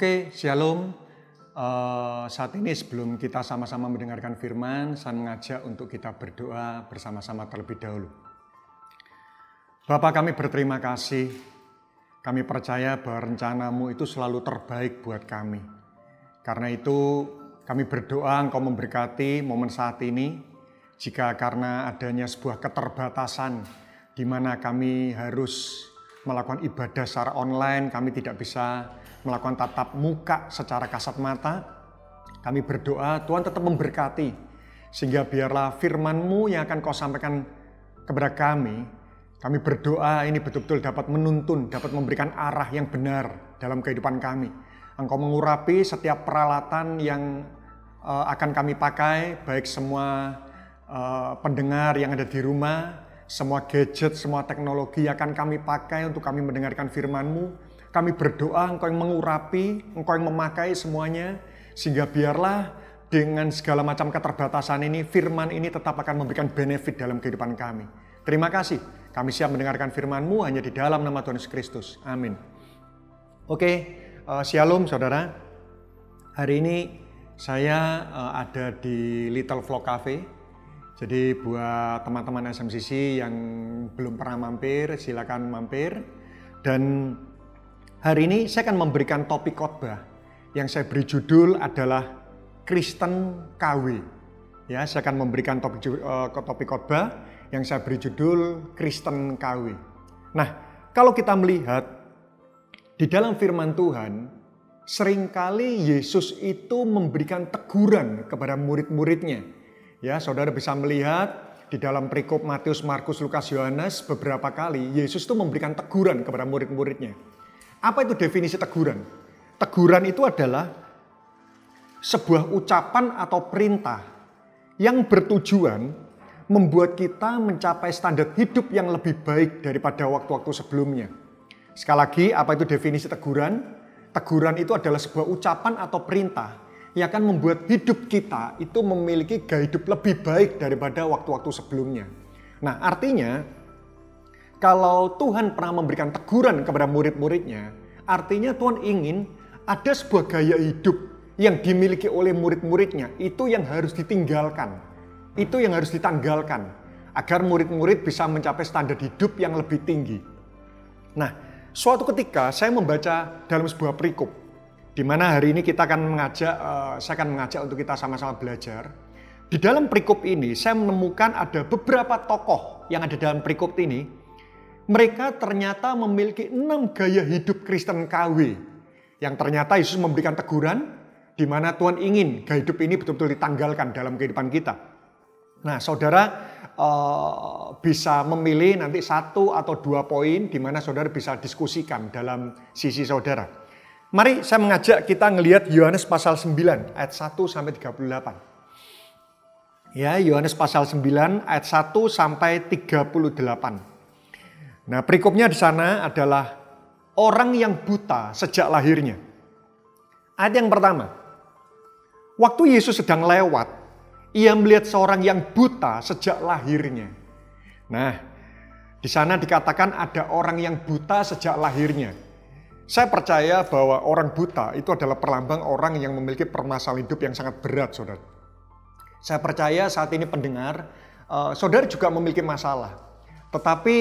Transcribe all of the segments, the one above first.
Oke, Shalom. Saat ini sebelum kita sama-sama mendengarkan firman, saya mengajak untuk kita berdoa bersama-sama terlebih dahulu. Bapa, kami berterima kasih. Kami percaya bahwa rencana-Mu itu selalu terbaik buat kami. Karena itu kami berdoa Engkau memberkati momen saat ini. Jika karena adanya sebuah keterbatasan di mana kami harus melakukan ibadah secara online, kami tidak bisa melakukan tatap muka secara kasat mata, kami berdoa Tuhan tetap memberkati, sehingga biarlah firman-Mu yang akan Kau sampaikan kepada kami berdoa ini betul-betul dapat menuntun, dapat memberikan arah yang benar dalam kehidupan kami. Engkau mengurapi setiap peralatan yang akan kami pakai, baik semua pendengar yang ada di rumah, semua gadget, semua teknologi akan kami pakai untuk kami mendengarkan firman-Mu. Kami berdoa Engkau yang mengurapi, Engkau yang memakai semuanya, sehingga biarlah dengan segala macam keterbatasan ini, firman ini tetap akan memberikan benefit dalam kehidupan kami. Terima kasih, kami siap mendengarkan firman-Mu hanya di dalam nama Tuhan Yesus Kristus. Amin. Oke, Shalom saudara. Hari ini saya ada di Little Flock Cafe. Jadi buat teman-teman SMCC yang belum pernah mampir, silakan mampir. Dan hari ini saya akan memberikan topik khotbah yang saya beri judul adalah Kristen KW. Ya, saya akan memberikan topik khotbah yang saya beri judul Kristen KW. Nah, kalau kita melihat di dalam firman Tuhan, seringkali Yesus itu memberikan teguran kepada murid-muridnya. Ya, saudara bisa melihat di dalam perikop Matius, Markus, Lukas, Yohanes beberapa kali Yesus itu memberikan teguran kepada murid-muridnya. Apa itu definisi teguran? Teguran itu adalah sebuah ucapan atau perintah yang bertujuan membuat kita mencapai standar hidup yang lebih baik daripada waktu-waktu sebelumnya. Sekali lagi, apa itu definisi teguran? Teguran itu adalah sebuah ucapan atau perintah yang akan membuat hidup kita itu memiliki gaya hidup lebih baik daripada waktu-waktu sebelumnya. Nah, artinya kalau Tuhan pernah memberikan teguran kepada murid-muridnya, artinya Tuhan ingin ada sebuah gaya hidup yang dimiliki oleh murid-muridnya, itu yang harus ditinggalkan, itu yang harus ditanggalkan, agar murid-murid bisa mencapai standar hidup yang lebih tinggi. Nah, suatu ketika saya membaca dalam sebuah perikop, di mana hari ini saya akan mengajak untuk kita sama-sama belajar. Di dalam perikop ini saya menemukan ada beberapa tokoh yang ada dalam perikop ini. Mereka ternyata memiliki 6 gaya hidup Kristen KW yang ternyata Yesus memberikan teguran di mana Tuhan ingin gaya hidup ini betul-betul ditanggalkan dalam kehidupan kita. Nah, saudara bisa memilih nanti 1 atau 2 poin di mana saudara bisa diskusikan dalam sisi saudara. Mari saya mengajak kita ngelihat Yohanes pasal 9 ayat 1 sampai 38. Ya, Yohanes pasal 9 ayat 1 sampai 38. Nah, perikopnya di sana adalah orang yang buta sejak lahirnya. Ayat yang pertama. Waktu Yesus sedang lewat, ia melihat seorang yang buta sejak lahirnya. Nah, di sana dikatakan ada orang yang buta sejak lahirnya. Saya percaya bahwa orang buta itu adalah perlambang orang yang memiliki permasalahan hidup yang sangat berat, saudara. Saya percaya saat ini pendengar, saudara juga memiliki masalah. Tetapi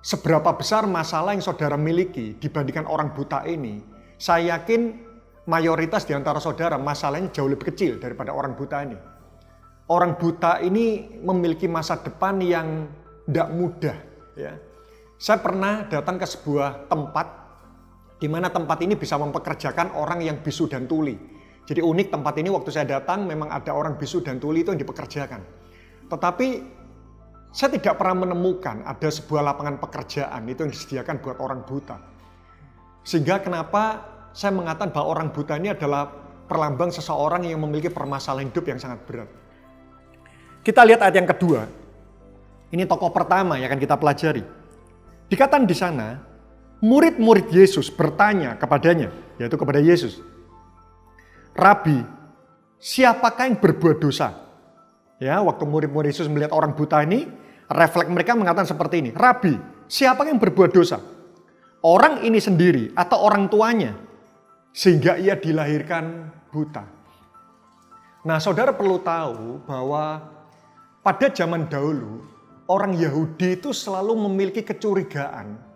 seberapa besar masalah yang saudara miliki dibandingkan orang buta ini, saya yakin mayoritas di antara saudara masalahnya jauh lebih kecil daripada orang buta ini. Orang buta ini memiliki masa depan yang tidak mudah. Ya. Saya pernah datang ke sebuah tempat di mana tempat ini bisa mempekerjakan orang yang bisu dan tuli. Jadi unik tempat ini, waktu saya datang memang ada orang bisu dan tuli itu yang dipekerjakan. Tetapi saya tidak pernah menemukan ada sebuah lapangan pekerjaan itu yang disediakan buat orang buta. Sehingga kenapa saya mengatakan bahwa orang buta ini adalah perlambang seseorang yang memiliki permasalahan hidup yang sangat berat. Kita lihat ayat yang kedua. Ini tokoh pertama yang akan kita pelajari. Dikatakan di sana, murid-murid Yesus bertanya kepadanya, yaitu kepada Yesus, Rabi, siapakah yang berbuat dosa? Ya, waktu murid-murid Yesus melihat orang buta ini, refleks mereka mengatakan seperti ini, Rabi, siapakah yang berbuat dosa? Orang ini sendiri atau orang tuanya? sehingga ia dilahirkan buta. Nah, saudara perlu tahu bahwa pada zaman dahulu, orang Yahudi itu selalu memiliki kecurigaan.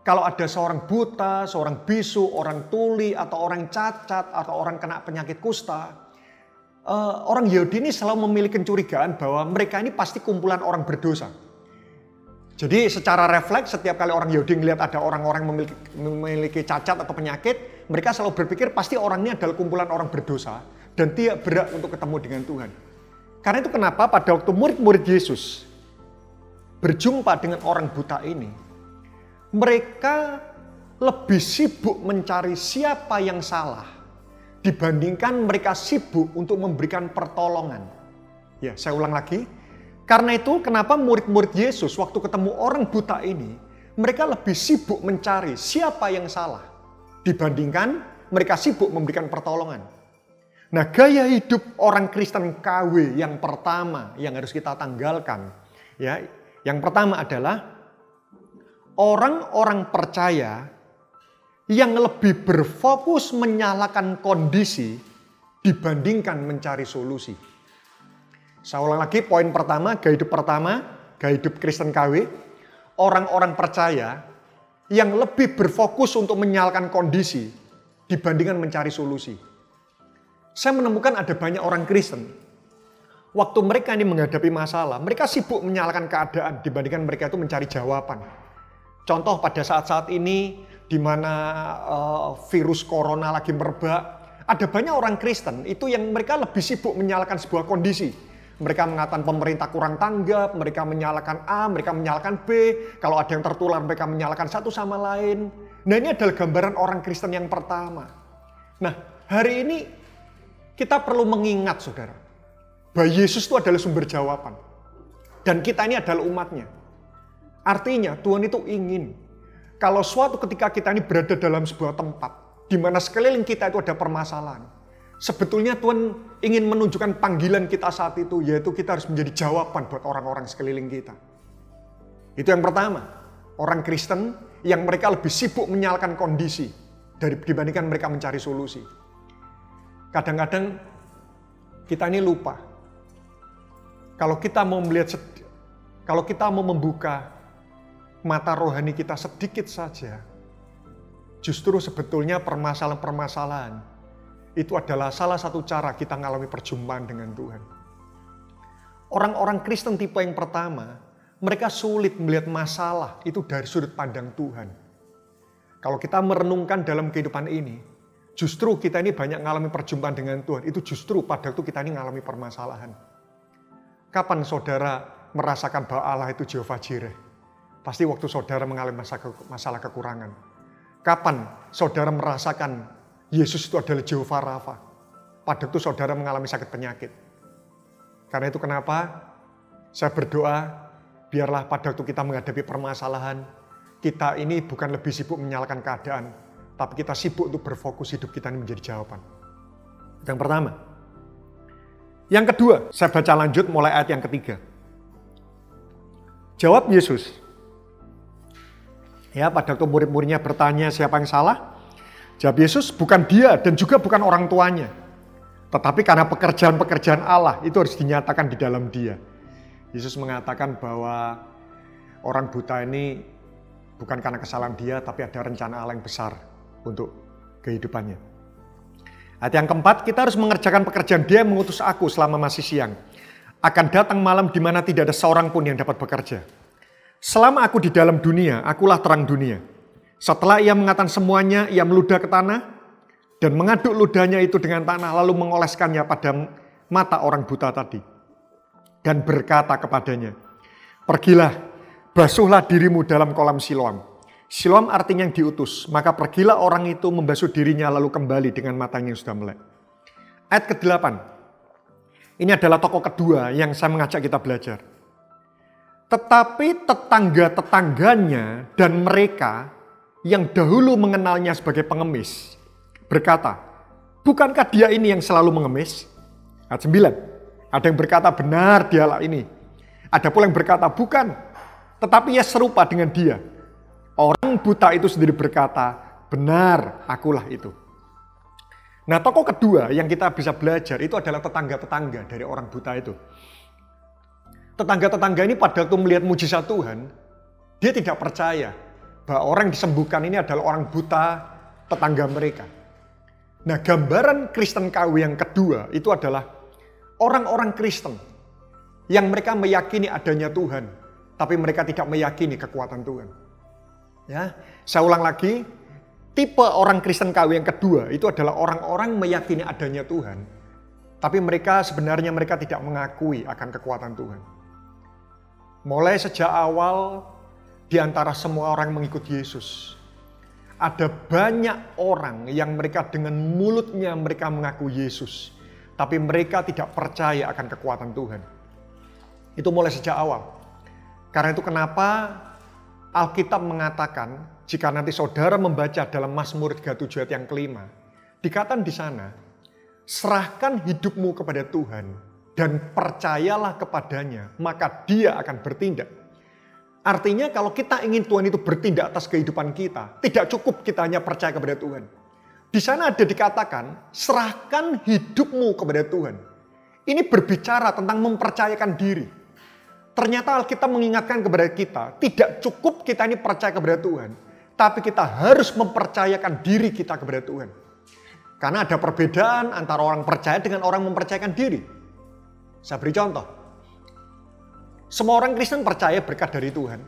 Kalau ada seorang buta, seorang bisu, orang tuli, atau orang cacat, atau orang kena penyakit kusta, orang Yahudi ini selalu memiliki kecurigaan bahwa mereka ini pasti kumpulan orang berdosa. Jadi secara refleks setiap kali orang Yahudi melihat ada orang-orang memiliki cacat atau penyakit, mereka selalu berpikir pasti orang ini adalah kumpulan orang berdosa dan tidak berhak untuk ketemu dengan Tuhan. Karena itu kenapa pada waktu murid-murid Yesus berjumpa dengan orang buta ini, mereka lebih sibuk mencari siapa yang salah dibandingkan mereka sibuk untuk memberikan pertolongan. Ya, saya ulang lagi. Karena itu kenapa murid-murid Yesus waktu ketemu orang buta ini, mereka lebih sibuk mencari siapa yang salah dibandingkan mereka sibuk memberikan pertolongan. Nah, gaya hidup orang Kristen KW yang pertama yang harus kita tanggalkan, ya, yang pertama adalah orang-orang percaya yang lebih berfokus menyalahkan kondisi dibandingkan mencari solusi. Saya ulang lagi, poin pertama, gaya hidup Kristen KW, orang-orang percaya yang lebih berfokus untuk menyalahkan kondisi dibandingkan mencari solusi. Saya menemukan ada banyak orang Kristen, waktu mereka ini menghadapi masalah, mereka sibuk menyalahkan keadaan dibandingkan mereka itu mencari jawaban. Contoh pada saat-saat ini, di mana virus corona lagi merebak, ada banyak orang Kristen itu yang mereka lebih sibuk menyalahkan sebuah kondisi. Mereka mengatakan pemerintah kurang tanggap, mereka menyalahkan A, mereka menyalahkan B. Kalau ada yang tertular, mereka menyalahkan satu sama lain. Nah, ini adalah gambaran orang Kristen yang pertama. Nah, hari ini kita perlu mengingat, saudara, bahwa Yesus itu adalah sumber jawaban. Dan kita ini adalah umatnya. Artinya, Tuhan itu ingin kalau suatu ketika kita ini berada dalam sebuah tempat, di mana sekeliling kita itu ada permasalahan, sebetulnya Tuhan ingin menunjukkan panggilan kita saat itu, yaitu kita harus menjadi jawaban buat orang-orang sekeliling kita. Itu yang pertama, orang Kristen yang mereka lebih sibuk menyalahkan kondisi dibandingkan mereka mencari solusi. Kadang-kadang kita ini lupa. Kalau kita mau melihat, kalau kita mau membuka mata rohani kita sedikit saja, justru sebetulnya permasalahan-permasalahan itu adalah salah satu cara kita mengalami perjumpaan dengan Tuhan. Orang-orang Kristen tipe yang pertama, mereka sulit melihat masalah itu dari sudut pandang Tuhan. Kalau kita merenungkan dalam kehidupan ini, justru kita ini banyak mengalami perjumpaan dengan Tuhan, itu justru pada waktu kita ini mengalami permasalahan. Kapan saudara merasakan bahwa Allah itu Jehovah Jireh? Pasti waktu saudara mengalami masalah kekurangan. Kapan saudara merasakan Yesus itu adalah Jehovah Rafa? Pada waktu saudara mengalami sakit penyakit. Karena itu kenapa saya berdoa, biarlah pada waktu kita menghadapi permasalahan, kita ini bukan lebih sibuk menyalahkan keadaan, tapi kita sibuk untuk berfokus hidup kita ini menjadi jawaban. Yang pertama. Yang kedua, saya baca lanjut mulai ayat yang ketiga. Jawab Yesus. Ya, pada waktu murid-muridnya bertanya siapa yang salah, jawab Yesus, bukan dia dan juga bukan orang tuanya. Tetapi karena pekerjaan-pekerjaan Allah itu harus dinyatakan di dalam dia. Yesus mengatakan bahwa orang buta ini bukan karena kesalahan dia, tapi ada rencana Allah yang besar untuk kehidupannya. Ayat yang keempat, kita harus mengerjakan pekerjaan dia yang mengutus aku selama masih siang. Akan datang malam di mana tidak ada seorang pun yang dapat bekerja. Selama aku di dalam dunia, akulah terang dunia. Setelah ia mengatakan semuanya, ia meludah ke tanah dan mengaduk ludahnya itu dengan tanah lalu mengoleskannya pada mata orang buta tadi. Dan berkata kepadanya, pergilah, basuhlah dirimu dalam kolam Siloam. Siloam artinya yang diutus, maka pergilah orang itu membasuh dirinya lalu kembali dengan matanya yang sudah melek. Ayat ke-8, ini adalah tokoh kedua yang saya mengajak kita belajar. Tetapi tetangga-tetangganya dan mereka yang dahulu mengenalnya sebagai pengemis berkata, bukankah dia ini yang selalu mengemis? Ayat 9, ada yang berkata benar dialah ini. Ada pula yang berkata bukan, tetapi ia serupa dengan dia. Orang buta itu sendiri berkata, benar akulah itu. Nah, tokoh kedua yang kita bisa belajar itu adalah tetangga-tetangga dari orang buta itu. Tetangga-tetangga ini pada waktu melihat mujizat Tuhan, dia tidak percaya bahwa orang yang disembuhkan ini adalah orang buta tetangga mereka. Nah, gambaran Kristen KW yang kedua itu adalah orang-orang Kristen yang mereka meyakini adanya Tuhan, tapi mereka tidak meyakini kekuatan Tuhan. Ya, saya ulang lagi, tipe orang Kristen KW yang kedua itu adalah orang-orang meyakini adanya Tuhan, tapi mereka sebenarnya tidak mengakui akan kekuatan Tuhan. Mulai sejak awal di antara semua orang mengikut Yesus, ada banyak orang yang mereka dengan mulutnya mereka mengaku Yesus, tapi mereka tidak percaya akan kekuatan Tuhan. Itu mulai sejak awal. Karena itu kenapa Alkitab mengatakan, jika nanti saudara membaca dalam Mazmur 37 ayat yang kelima, dikatakan di sana, serahkan hidupmu kepada Tuhan dan percayalah kepadanya, maka Dia akan bertindak. Artinya kalau kita ingin Tuhan itu bertindak atas kehidupan kita, tidak cukup kita hanya percaya kepada Tuhan. Di sana ada dikatakan, serahkan hidupmu kepada Tuhan. Ini berbicara tentang mempercayakan diri. Ternyata Alkitab mengingatkan kepada kita, tidak cukup kita ini percaya kepada Tuhan, tapi kita harus mempercayakan diri kita kepada Tuhan. Karena ada perbedaan antara orang percaya dengan orang mempercayakan diri. Saya beri contoh. Semua orang Kristen percaya berkat dari Tuhan.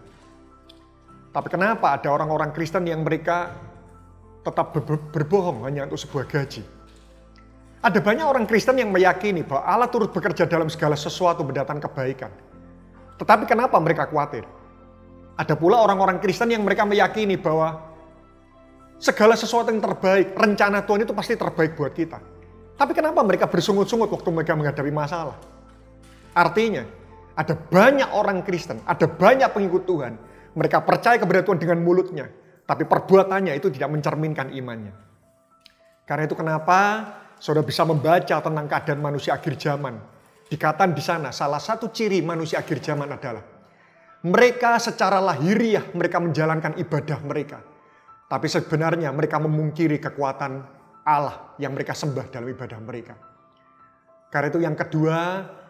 Tapi kenapa ada orang-orang Kristen yang mereka tetap berbohong hanya untuk sebuah gaji? Ada banyak orang Kristen yang meyakini bahwa Allah turut bekerja dalam segala sesuatu mendatangkan kebaikan. Tetapi kenapa mereka khawatir? Ada pula orang-orang Kristen yang mereka meyakini bahwa segala sesuatu yang terbaik, rencana Tuhan itu pasti terbaik buat kita. Tapi kenapa mereka bersungut-sungut waktu mereka menghadapi masalah? Artinya, ada banyak orang Kristen, ada banyak pengikut Tuhan. Mereka percaya kepada Tuhan dengan mulutnya, tapi perbuatannya itu tidak mencerminkan imannya. Karena itu kenapa saudara bisa membaca tentang keadaan manusia akhir zaman. Dikatakan di sana, salah satu ciri manusia akhir zaman adalah mereka secara lahiriah mereka menjalankan ibadah mereka. Tapi sebenarnya mereka memungkiri kekuatan Allah yang mereka sembah dalam ibadah mereka. Karena itu yang kedua,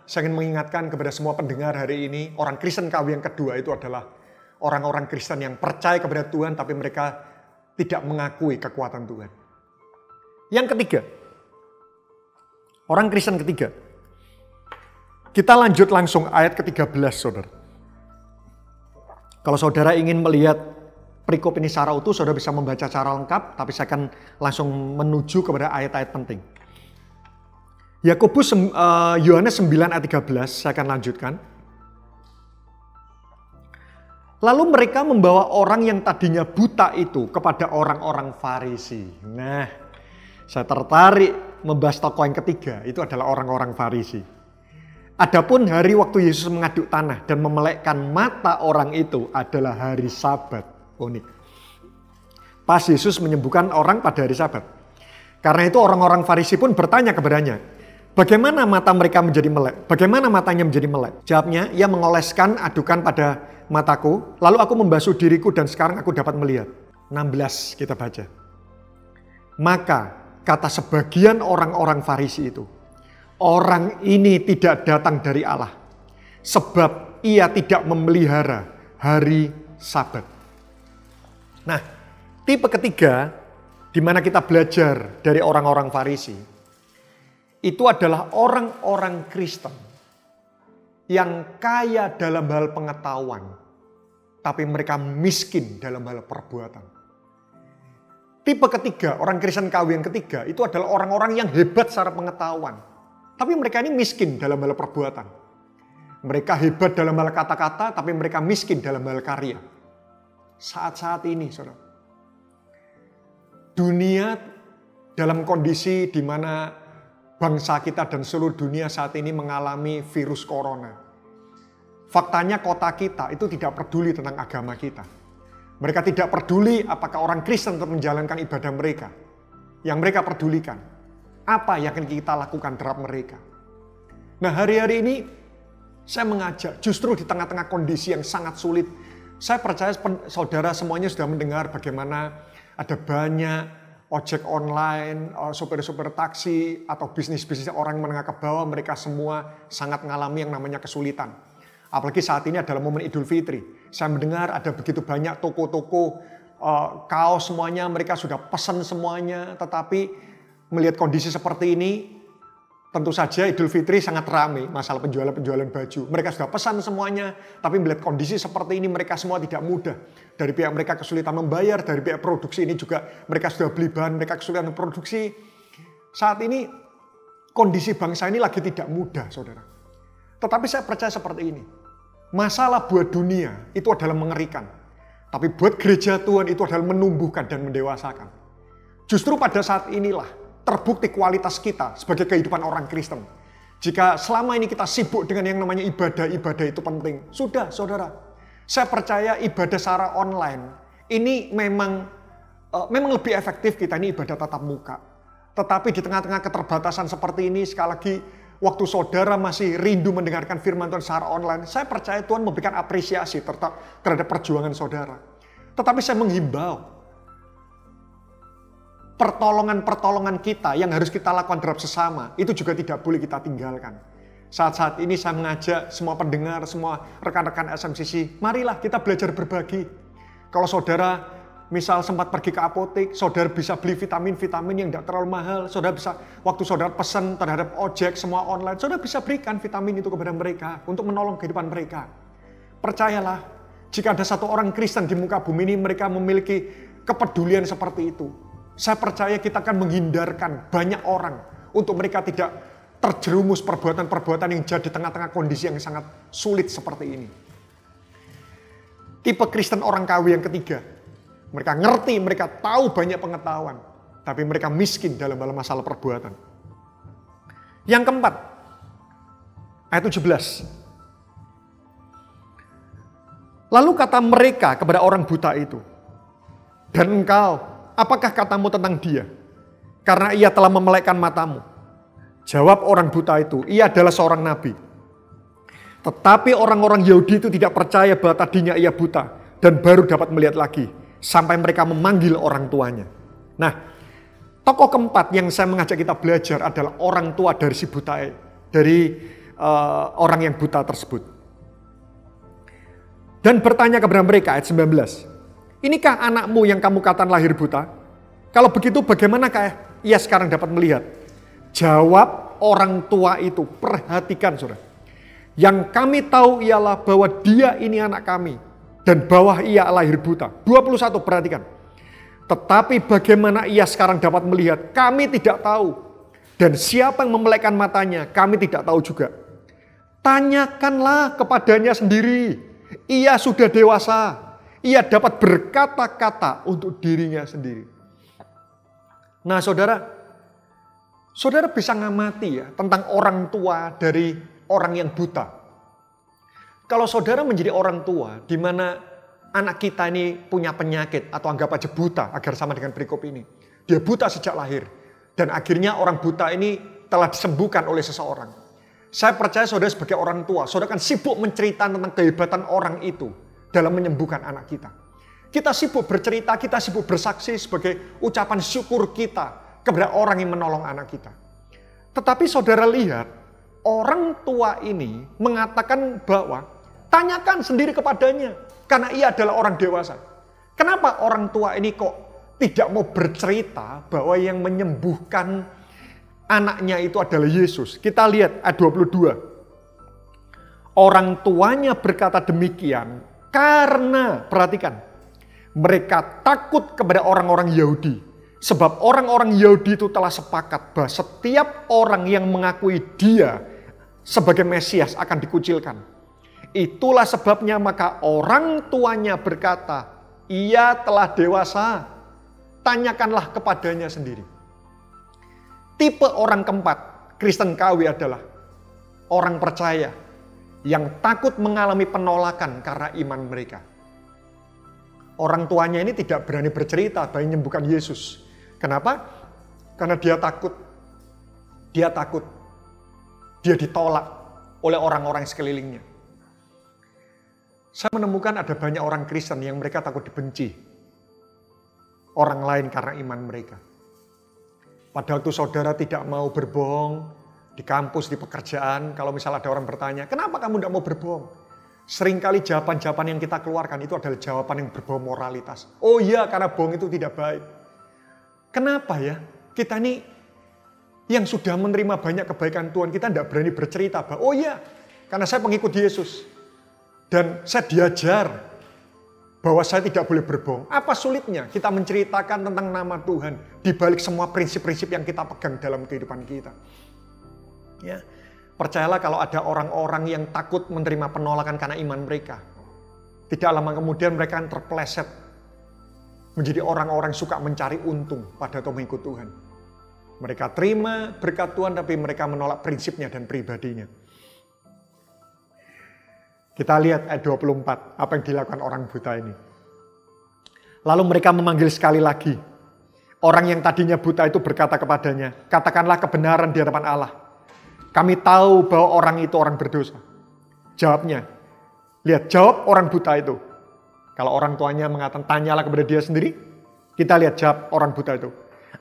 saya ingin mengingatkan kepada semua pendengar hari ini, orang Kristen KW yang kedua itu adalah orang-orang Kristen yang percaya kepada Tuhan tapi mereka tidak mengakui kekuatan Tuhan. Yang ketiga, orang Kristen ketiga. Kita lanjut langsung ayat ke-13, saudara. Kalau saudara ingin melihat perikop ini secara utuh, saudara bisa membaca secara lengkap, tapi saya akan langsung menuju kepada ayat-ayat penting. Yohanes 9 ayat 13, saya akan lanjutkan. Lalu mereka membawa orang yang tadinya buta itu kepada orang-orang Farisi. Nah, saya tertarik membahas tokoh yang ketiga, itu adalah orang-orang Farisi. Adapun hari waktu Yesus mengaduk tanah dan memelekkan mata orang itu adalah hari Sabat. Unik. Pas Yesus menyembuhkan orang pada hari Sabat. Karena itu orang-orang Farisi pun bertanya kepadanya, bagaimana mata mereka menjadi melek? Bagaimana matanya menjadi melek? Jawabnya, ia mengoleskan adukan pada mataku, lalu aku membasuh diriku dan sekarang aku dapat melihat. 16 kita baca. Maka kata sebagian orang-orang Farisi itu, orang ini tidak datang dari Allah, sebab ia tidak memelihara hari Sabat. Nah, tipe ketiga di mana kita belajar dari orang-orang Farisi, itu adalah orang-orang Kristen yang kaya dalam hal pengetahuan, tapi mereka miskin dalam hal perbuatan. Tipe ketiga, orang Kristen KW yang ketiga, itu adalah orang-orang yang hebat secara pengetahuan, tapi mereka ini miskin dalam hal perbuatan. Mereka hebat dalam hal kata-kata, tapi mereka miskin dalam hal karya. Saat-saat ini, saudara, dunia dalam kondisi di mana bangsa kita dan seluruh dunia saat ini mengalami virus corona. Faktanya kota kita itu tidak peduli tentang agama kita. Mereka tidak peduli apakah orang Kristen tetap menjalankan ibadah mereka. Yang mereka pedulikan, apa yang akan kita lakukan terhadap mereka. Nah, hari-hari ini saya mengajak justru di tengah-tengah kondisi yang sangat sulit. Saya percaya saudara semuanya sudah mendengar bagaimana ada banyak ojek online, sopir-sopir taksi, atau bisnis-bisnis orang menengah ke bawah, mereka semua sangat mengalami yang namanya kesulitan. Apalagi saat ini adalah momen Idul Fitri. Saya mendengar ada begitu banyak toko-toko, kaos semuanya, mereka sudah pesan semuanya. Tetapi melihat kondisi seperti ini, tentu saja Idul Fitri sangat ramai masalah penjualan baju. Mereka sudah pesan semuanya, tapi melihat kondisi seperti ini mereka semua tidak mudah. Dari pihak mereka kesulitan membayar, dari pihak produksi ini juga mereka sudah beli bahan, mereka kesulitan memproduksi. Saat ini kondisi bangsa ini lagi tidak mudah, saudara. Tetapi saya percaya seperti ini. Masalah buat dunia itu adalah mengerikan. Tapi buat gereja Tuhan itu adalah menumbuhkan dan mendewasakan. Justru pada saat inilah terbukti kualitas kita sebagai kehidupan orang Kristen. Jika selama ini kita sibuk dengan yang namanya ibadah itu penting. Sudah, saudara. Saya percaya ibadah secara online ini memang lebih efektif kita ini ibadah tatap muka. Tetapi di tengah-tengah keterbatasan seperti ini, sekali lagi, waktu saudara masih rindu mendengarkan firman Tuhan secara online, saya percaya Tuhan memberikan apresiasi terhadap perjuangan saudara. Tetapi saya menghimbau, pertolongan-pertolongan kita yang harus kita lakukan terhadap sesama, itu juga tidak boleh kita tinggalkan. Saat-saat ini saya mengajak semua pendengar, semua rekan-rekan SMCC, marilah kita belajar berbagi. Kalau saudara misal sempat pergi ke apotek, saudara bisa beli vitamin-vitamin yang tidak terlalu mahal, saudara bisa, waktu saudara pesan terhadap ojek, semua online, saudara bisa berikan vitamin itu kepada mereka, untuk menolong kehidupan mereka. Percayalah, jika ada satu orang Kristen di muka bumi ini, mereka memiliki kepedulian seperti itu. Saya percaya kita akan menghindarkan banyak orang untuk mereka tidak terjerumus perbuatan-perbuatan yang jadi di tengah-tengah kondisi yang sangat sulit seperti ini. Tipe Kristen orang KW yang ketiga. Mereka ngerti, mereka tahu banyak pengetahuan. Tapi mereka miskin dalam masalah perbuatan. Yang keempat, ayat 17. Lalu kata mereka kepada orang buta itu, dan engkau, apakah katamu tentang dia? Karena ia telah memelekkan matamu. Jawab orang buta itu, ia adalah seorang nabi. Tetapi orang-orang Yahudi itu tidak percaya bahwa tadinya ia buta dan baru dapat melihat lagi. Sampai mereka memanggil orang tuanya. Nah, tokoh keempat yang saya mengajak kita belajar adalah orang tua dari si buta, dari orang yang buta tersebut. Dan bertanya kepada mereka, ayat 19. Inikah anakmu yang kamu katakan lahir buta? Kalau begitu bagaimanakah ia sekarang dapat melihat? Jawab orang tua itu, perhatikan saudara. Yang kami tahu ialah bahwa dia ini anak kami dan bahwa ia lahir buta. 21, perhatikan. Tetapi bagaimana ia sekarang dapat melihat? Kami tidak tahu. Dan siapa yang memelekkan matanya? Kami tidak tahu juga. Tanyakanlah kepadanya sendiri. Ia sudah dewasa. Ia dapat berkata-kata untuk dirinya sendiri. Nah saudara bisa ngamati ya tentang orang tua dari orang yang buta. Kalau saudara menjadi orang tua di mana anak kita ini punya penyakit atau anggap aja buta agar sama dengan perikop ini. Dia buta sejak lahir dan akhirnya orang buta ini telah disembuhkan oleh seseorang. Saya percaya saudara sebagai orang tua, saudara kan sibuk menceritakan tentang kehebatan orang itu dalam menyembuhkan anak kita. Kita sibuk bercerita, kita sibuk bersaksi sebagai ucapan syukur kita kepada orang yang menolong anak kita. Tetapi saudara lihat, orang tua ini mengatakan bahwa tanyakan sendiri kepadanya karena ia adalah orang dewasa. Kenapa orang tua ini kok tidak mau bercerita bahwa yang menyembuhkan anaknya itu adalah Yesus? Kita lihat ayat 22. Orang tuanya berkata demikian karena, perhatikan, mereka takut kepada orang-orang Yahudi. Sebab orang-orang Yahudi itu telah sepakat bahwa setiap orang yang mengakui dia sebagai Mesias akan dikucilkan. Itulah sebabnya maka orang tuanya berkata, ia telah dewasa, tanyakanlah kepadanya sendiri. Tipe orang keempat, Kristen KW adalah orang percaya yang takut mengalami penolakan karena iman mereka. Orang tuanya ini tidak berani bercerita bahwa menyembuhkan Yesus. Kenapa? Karena dia takut. Dia takut. Dia ditolak oleh orang-orang sekelilingnya. Saya menemukan ada banyak orang Kristen yang mereka takut dibenci orang lain karena iman mereka. Pada waktu saudara tidak mau berbohong di kampus, di pekerjaan, kalau misalnya ada orang bertanya, kenapa kamu tidak mau berbohong? Seringkali jawaban-jawaban yang kita keluarkan itu adalah jawaban yang berbau moralitas. Oh iya, karena bohong itu tidak baik. Kenapa ya? Kita ini yang sudah menerima banyak kebaikan Tuhan, kita tidak berani bercerita bahwa, oh iya, karena saya pengikut Yesus. Dan saya diajar bahwa saya tidak boleh berbohong. Apa sulitnya kita menceritakan tentang nama Tuhan di balik semua prinsip-prinsip yang kita pegang dalam kehidupan kita? Ya, percayalah kalau ada orang-orang yang takut menerima penolakan karena iman mereka, tidak lama kemudian mereka akan terpeleset menjadi orang-orang suka mencari untung pada mengikut Tuhan. Mereka terima berkat Tuhan tapi mereka menolak prinsipnya dan pribadinya. Kita lihat ayat 24, apa yang dilakukan orang buta ini. Lalu mereka memanggil sekali lagi. Orang yang tadinya buta itu berkata kepadanya, katakanlah kebenaran di hadapan Allah. Kami tahu bahwa orang itu orang berdosa. Jawabnya, lihat jawab orang buta itu. Kalau orang tuanya mengatakan, tanyalah kepada dia sendiri. Kita lihat jawab orang buta itu.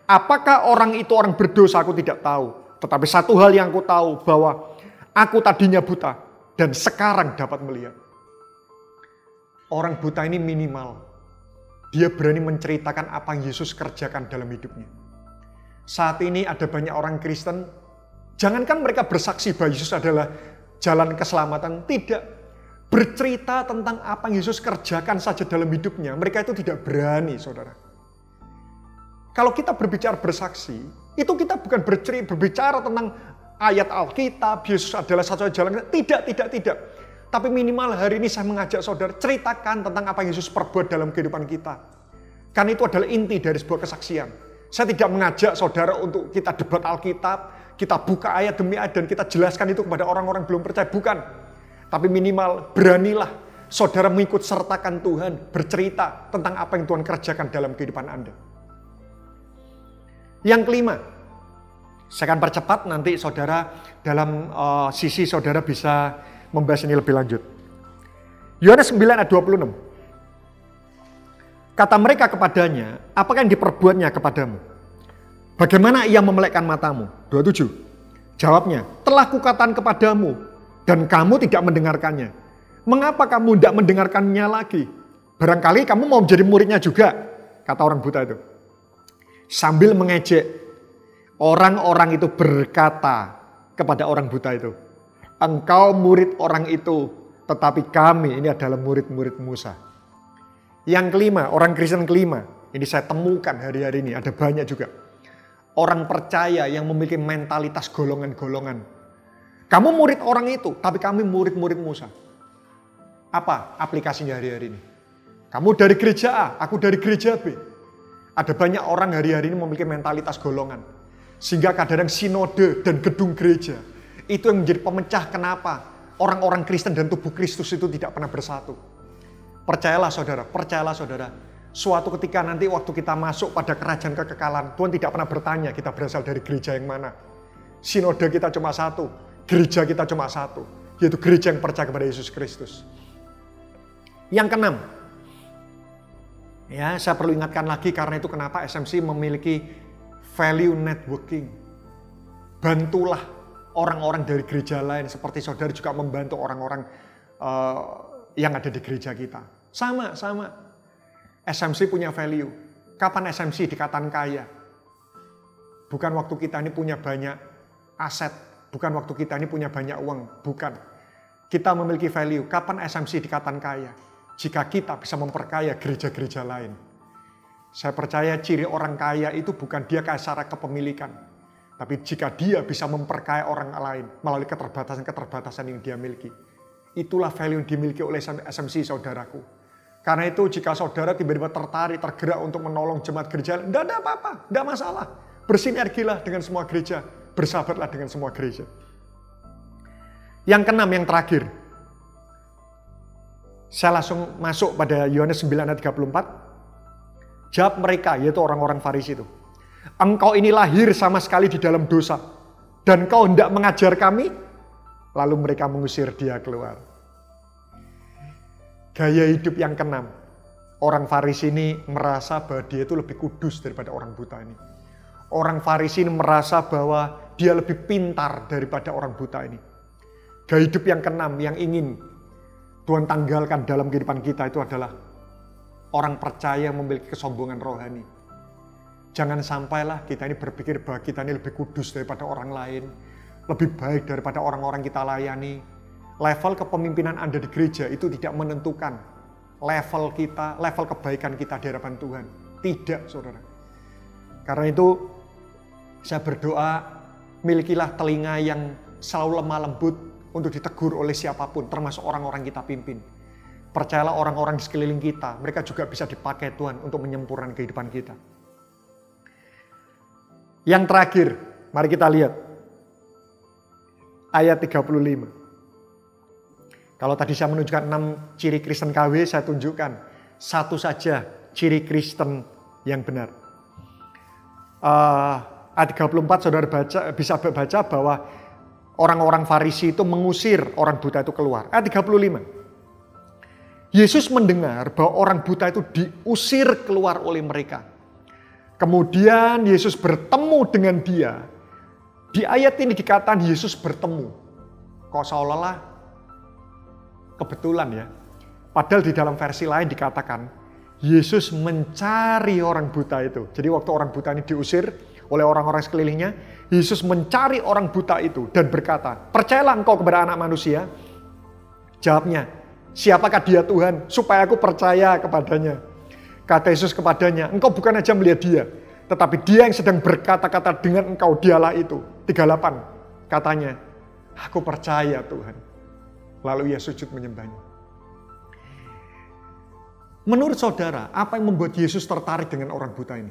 Apakah orang itu orang berdosa aku tidak tahu. Tetapi satu hal yang aku tahu bahwa aku tadinya buta. Dan sekarang dapat melihat. Orang buta ini minimal. Dia berani menceritakan apa yang Yesus kerjakan dalam hidupnya. Saat ini ada banyak orang Kristen. Jangankan mereka bersaksi bahwa Yesus adalah jalan keselamatan. Tidak. Bercerita tentang apa yang Yesus kerjakan saja dalam hidupnya. Mereka itu tidak berani, saudara. Kalau kita berbicara bersaksi, itu kita bukan berbicara tentang ayat Alkitab, Yesus adalah satu jalan. Tidak. Tapi minimal hari ini saya mengajak saudara, ceritakan tentang apa yang Yesus perbuat dalam kehidupan kita. Karena itu adalah inti dari sebuah kesaksian. Saya tidak mengajak saudara untuk kita debat Alkitab, kita buka ayat demi ayat dan kita jelaskan itu kepada orang-orang belum percaya. Bukan. Tapi minimal beranilah saudara mengikut sertakan Tuhan, bercerita tentang apa yang Tuhan kerjakan dalam kehidupan Anda. Yang kelima, saya akan percepat nanti saudara dalam sisi saudara bisa membahas ini lebih lanjut. Yohanes 9 ayat 26. Kata mereka kepadanya, apakah yang diperbuatnya kepadamu? Bagaimana ia memelekkan matamu? 27. Jawabnya, telah kukatakan kepadamu dan kamu tidak mendengarkannya. Mengapa kamu tidak mendengarkannya lagi? Barangkali kamu mau menjadi muridnya juga, kata orang buta itu. Sambil mengejek. Orang-orang itu berkata kepada orang buta itu, engkau murid orang itu, tetapi kami ini adalah murid-murid Musa. Yang kelima, orang Kristen kelima, ini saya temukan hari-hari ini, ada banyak juga. Orang percaya yang memiliki mentalitas golongan-golongan. Kamu murid orang itu, tapi kami murid-murid Musa. Apa aplikasinya hari-hari ini? Kamu dari gereja A, aku dari gereja B. Ada banyak orang hari-hari ini memiliki mentalitas golongan. Sehingga kadang-kadang sinode dan gedung gereja itu yang menjadi pemecah kenapa orang-orang Kristen dan tubuh Kristus itu tidak pernah bersatu. Percayalah saudara. Suatu ketika nanti waktu kita masuk pada kerajaan kekekalan, Tuhan tidak pernah bertanya kita berasal dari gereja yang mana. Sinode kita cuma satu, gereja kita cuma satu, yaitu gereja yang percaya kepada Yesus Kristus. Yang keenam, ya saya perlu ingatkan lagi karena itu kenapa SMC memiliki value networking. Bantulah orang-orang dari gereja lain seperti saudara juga membantu orang-orang yang ada di gereja kita. Sama. SMC punya value. Kapan SMC dikatakan kaya? Bukan waktu kita ini punya banyak aset. Bukan waktu kita ini punya banyak uang. Bukan. Kita memiliki value. Kapan SMC dikatakan kaya? Jika kita bisa memperkaya gereja-gereja lain. Saya percaya ciri orang kaya itu bukan dia kaya secara kepemilikan. Tapi jika dia bisa memperkaya orang lain melalui keterbatasan-keterbatasan yang dia miliki. Itulah value yang dimiliki oleh SMC saudaraku. Karena itu jika saudara tiba-tiba tertarik, tergerak untuk menolong jemaat gereja, tidak ada apa-apa, tidak masalah. Bersinergilah dengan semua gereja, bersahabatlah dengan semua gereja. Yang keenam, yang terakhir. Saya langsung masuk pada Yohanes 9 ayat 34. Jawab mereka, yaitu orang-orang Farisi itu. Engkau ini lahir sama sekali di dalam dosa. Dan kau hendak mengajar kami? Lalu mereka mengusir dia keluar. Gaya hidup yang keenam. Orang Farisi ini merasa bahwa dia itu lebih kudus daripada orang buta ini. Orang Farisi ini merasa bahwa dia lebih pintar daripada orang buta ini. Gaya hidup yang keenam yang ingin Tuhan tanggalkan dalam kehidupan kita itu adalah orang percaya yang memiliki kesombongan rohani. Jangan sampailah kita ini berpikir bahwa kita ini lebih kudus daripada orang lain, lebih baik daripada orang-orang kita layani. Level kepemimpinan Anda di gereja itu tidak menentukan level kita, level kebaikan kita di hadapan Tuhan. Tidak, saudara. Karena itu saya berdoa, milikilah telinga yang selalu lemah lembut untuk ditegur oleh siapapun, termasuk orang-orang kita pimpin. Percayalah orang-orang di sekeliling kita, mereka juga bisa dipakai Tuhan untuk menyempurnakan kehidupan kita. Yang terakhir, mari kita lihat ayat 35. Kalau tadi saya menunjukkan 6 ciri Kristen KW, saya tunjukkan satu saja ciri Kristen yang benar. Ayat 34 saudara bisa baca bahwa orang-orang Farisi itu mengusir orang buta itu keluar. Ayat 35. Yesus mendengar bahwa orang buta itu diusir keluar oleh mereka. Kemudian Yesus bertemu dengan dia. Di ayat ini dikatakan Yesus bertemu. Kok seolah-olah kebetulan ya. Padahal di dalam versi lain dikatakan Yesus mencari orang buta itu. Jadi waktu orang buta ini diusir oleh orang-orang sekelilingnya, Yesus mencari orang buta itu dan berkata, "Percayalah engkau kepada Anak Manusia?" Jawabnya, "Siapakah dia Tuhan? Supaya aku percaya kepadanya." Kata Yesus kepadanya, "Engkau bukan aja melihat dia, tetapi dia yang sedang berkata-kata dengan engkau, dialah itu." 38 katanya, "Aku percaya Tuhan." Lalu ia sujud menyembahnya. Menurut saudara, apa yang membuat Yesus tertarik dengan orang buta ini?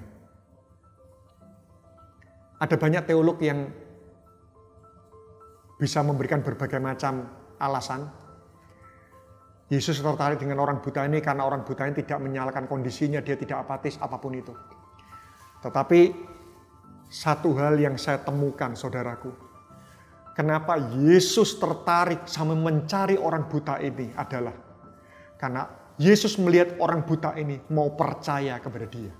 Ada banyak teolog yang bisa memberikan berbagai macam alasan. Yesus tertarik dengan orang buta ini karena orang buta ini tidak menyalahkan kondisinya, dia tidak apatis, apapun itu. Tetapi satu hal yang saya temukan, saudaraku, kenapa Yesus tertarik sama mencari orang buta ini adalah karena Yesus melihat orang buta ini mau percaya kepada dia.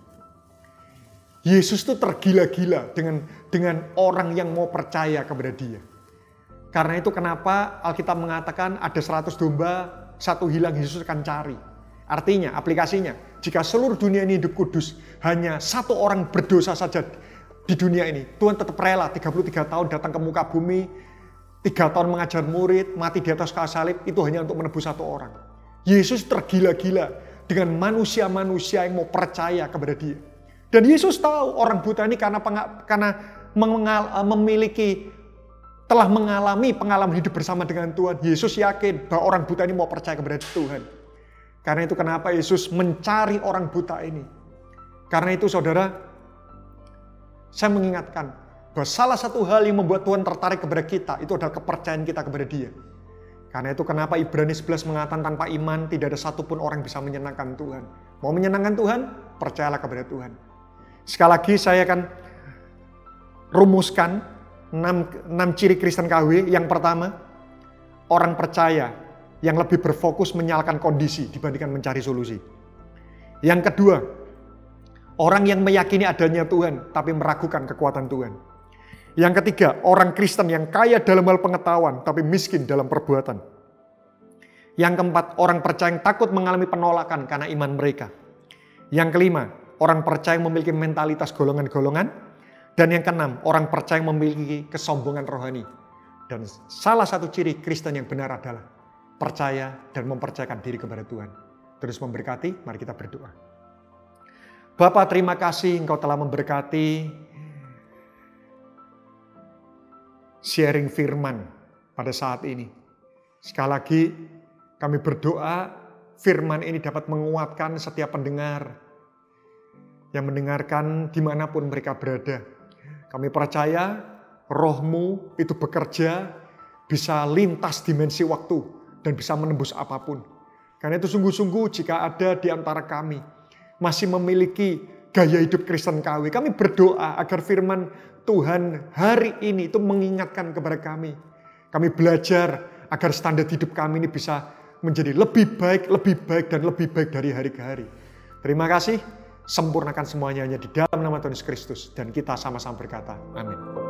Yesus itu tergila-gila dengan orang yang mau percaya kepada dia. Karena itu kenapa Alkitab mengatakan ada 100 domba, satu hilang Yesus akan cari. Artinya, aplikasinya, jika seluruh dunia ini hidup kudus, hanya satu orang berdosa saja di dunia ini, Tuhan tetap rela 33 tahun datang ke muka bumi, 3 tahun mengajar murid, mati di atas kayu salib, itu hanya untuk menebus satu orang. Yesus tergila-gila dengan manusia-manusia yang mau percaya kepada dia. Dan Yesus tahu orang buta ini karena telah mengalami pengalaman hidup bersama dengan Tuhan. Yesus yakin bahwa orang buta ini mau percaya kepada Tuhan. Karena itu kenapa Yesus mencari orang buta ini. Karena itu saudara, saya mengingatkan bahwa salah satu hal yang membuat Tuhan tertarik kepada kita itu adalah kepercayaan kita kepada dia. Karena itu kenapa Ibrani 11 mengatakan tanpa iman tidak ada satupun orang yang bisa menyenangkan Tuhan. Mau menyenangkan Tuhan? Percayalah kepada Tuhan. Sekali lagi saya akan rumuskan 6 ciri Kristen KW. Yang pertama, orang percaya yang lebih berfokus menyalahkan kondisi dibandingkan mencari solusi. Yang kedua, orang yang meyakini adanya Tuhan tapi meragukan kekuatan Tuhan. Yang ketiga, orang Kristen yang kaya dalam hal pengetahuan tapi miskin dalam perbuatan. Yang keempat, orang percaya yang takut mengalami penolakan karena iman mereka. Yang kelima, orang percaya yang memiliki mentalitas golongan-golongan. Dan yang keenam, orang percaya yang memiliki kesombongan rohani. Dan salah satu ciri Kristen yang benar adalah percaya dan mempercayakan diri kepada Tuhan. Terus memberkati, mari kita berdoa. Bapa, terima kasih Engkau telah memberkati sharing firman pada saat ini. Sekali lagi kami berdoa firman ini dapat menguatkan setiap pendengar yang mendengarkan dimanapun mereka berada. Kami percaya Roh-Mu itu bekerja bisa lintas dimensi waktu dan bisa menembus apapun. Karena itu sungguh-sungguh jika ada di antara kami masih memiliki gaya hidup Kristen KW, kami berdoa agar firman Tuhan hari ini itu mengingatkan kepada kami. Kami belajar agar standar hidup kami ini bisa menjadi lebih baik dan lebih baik dari hari ke hari. Terima kasih. Sempurnakan semuanya hanya di dalam nama Tuhan Yesus Kristus. Dan kita sama-sama berkata, amin.